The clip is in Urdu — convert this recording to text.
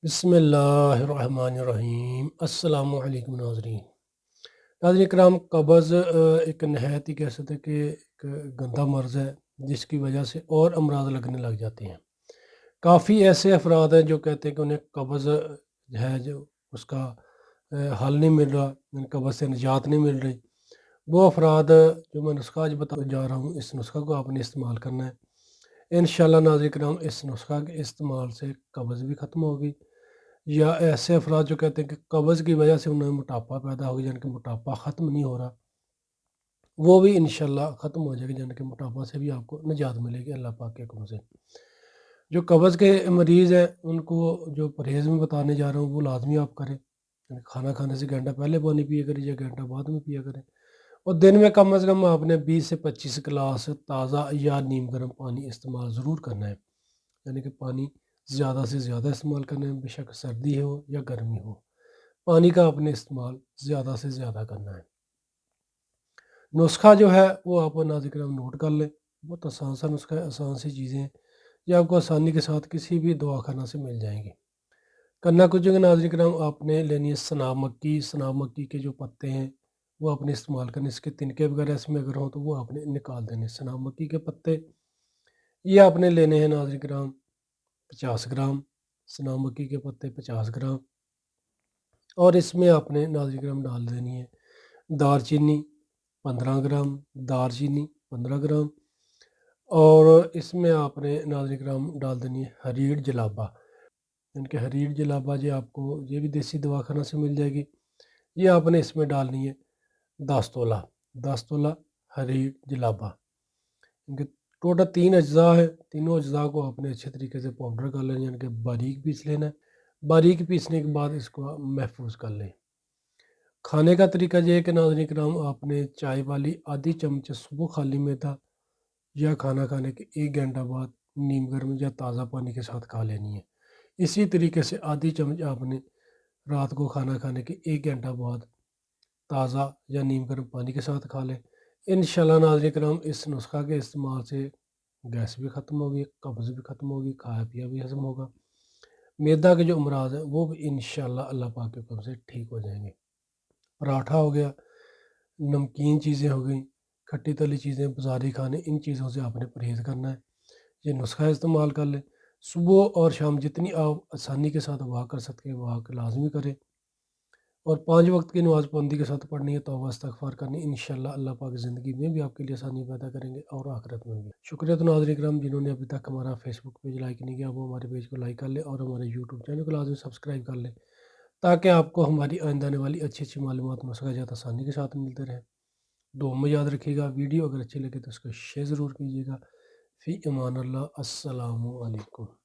بسم اللہ الرحمن الرحیم۔ السلام علیکم ناظرین کرام، قبض ایک نہایت ہی کہہ سکتے ہیں کہ ایک گندا مرض ہے جس کی وجہ سے اور امراض لگنے لگ جاتے ہیں۔ کافی ایسے افراد ہیں جو کہتے ہیں کہ انہیں قبض ہے، جو اس کا حل نہیں مل رہا، قبض سے نجات نہیں مل رہی۔ وہ افراد جو میں نسخہ آج بتا جا رہا ہوں، اس نسخہ کو آپ نے استعمال کرنا ہے انشاءاللہ ناظرین کرام۔ اس نسخہ کے استعمال سے قبض بھی ختم ہوگی، یا ایسے افراد جو کہتے ہیں کہ قبض کی وجہ سے انہیں موٹاپا پیدا ہو گیا، یعنی کہ موٹاپا ختم نہیں ہو رہا، وہ بھی انشاءاللہ ختم ہو جائے گا، یعنی کہ موٹاپا سے بھی آپ کو نجات ملے گی اللہ پاک کے حکم سے۔ جو قبض کے مریض ہیں ان کو جو پرہیز میں بتانے جا رہا ہوں وہ لازمی آپ کریں، یعنی کھانا کھانے سے گھنٹہ پہلے پانی پیا کریں یا گھنٹہ بعد میں پیا کریں، اور دن میں کم از کم آپ نے 20 سے 25 گلاس تازہ یا نیم گرم پانی استعمال ضرور کرنا ہے، یعنی کہ پانی زیادہ سے زیادہ استعمال کرنا ہے، بے شک سردی ہو یا گرمی ہو، پانی کا اپنے استعمال زیادہ سے زیادہ کرنا ہے۔ نسخہ جو ہے وہ آپ ناظرین کرام نوٹ کر لیں، بہت آسان سا نسخہ ہے، آسان سی چیزیں ہیں، یہ آپ کو آسانی کے ساتھ کسی بھی دواخانہ سے مل جائیں گی۔ کرنا کچھ ہوگا ناظرین کرام، آپ نے لینی ہے سناب مکی۔ سناب مکی کے جو پتے ہیں وہ آپ نے استعمال کرنے، اس کے تنکے وغیرہ اس میں اگر ہوں تو وہ آپ نے نکال دینے۔ سناب مکی کے پتے یہ آپ نے لینے ہیں ناظرین کرام 50 گرام، سناب مکی کے پتے 50 گرام، اور اس میں آپ نے ناظرین کرام ڈال دینی ہے دار چینی 15 گرام، دار چینی 15 گرام، اور اس میں آپ نے ناظرین کرام ڈال دینی ہے ہریڑ جلابہ، یعنی کہ ہریڑ جلابہ جو آپ کو یہ بھی دیسی دواخانہ سے مل جائے گی، یہ آپ نے اس میں ڈالنی ہے 10 تولہ ہریڑ جلابہ، کیونکہ ٹوٹل 3 اجزاء ہے، تینوں اجزاء کو آپ نے اچھے طریقے سے پاؤڈر کر لینا، یعنی کہ باریک پیس لینا ہے۔ باریک پیسنے کے بعد اس کو محفوظ کر لیں۔ کھانے کا طریقہ یہ ہے کہ ناظرین کرام آپ نے چائے والی آدھی چمچ صبح خالی میں تھا یا کھانا کھانے کے 1 گھنٹہ بعد نیم گرم یا تازہ پانی کے ساتھ کھا لینی ہے۔ اسی طریقے سے آدھی چمچ آپ نے رات کو کھانا کھانے کے 1 گھنٹہ بعد تازہ یا نیم گرم پانی کے ساتھ کھا لیں۔ انشاءاللہ ناظرین کرام اس نسخہ کے استعمال سے گیس بھی ختم ہوگی، قبض بھی ختم ہوگی، کھایا پیا بھی ہضم ہوگا، میدا کے جو امراض ہیں وہ بھی انشاءاللہ اللہ پاک کے حکم سے ٹھیک ہو جائیں گے۔ پراٹھا ہو گیا، نمکین چیزیں ہو گئیں، کھٹی تلی چیزیں، بازاری کھانے، ان چیزوں سے آپ نے پرہیز کرنا ہے۔ یہ نسخہ استعمال کر لیں، صبح اور شام جتنی آپ آسانی کے ساتھ واک کر سکتے ہیں واک لازمی کریں، اور 5 وقت کی نماز پابندی کے ساتھ پڑھنی ہے، توبہ استغفار کرنی، انشاءاللہ اللہ پاک زندگی میں بھی آپ کے لیے آسانی پیدا کریں گے اور آخرت میں بھی۔ شکریہ تو ناظرین کرام جنہوں نے ابھی تک ہمارا فیس بک پیج لائک نہیں کیا، وہ ہمارے پیج کو لائک کر لیں اور ہمارے یوٹیوب چینل کو لازمی سبسکرائب کر لیں، تاکہ آپ کو ہماری آئندہ آنے والی اچھی اچھی معلومات نسخہ جات آسانی کے ساتھ ملتے رہیں۔ دعا میں یاد رکھیے گا، ویڈیو اگر اچھی لگے تو اس کو شیئر ضرور کیجیے گا۔ فی امان اللہ، السلام علیکم۔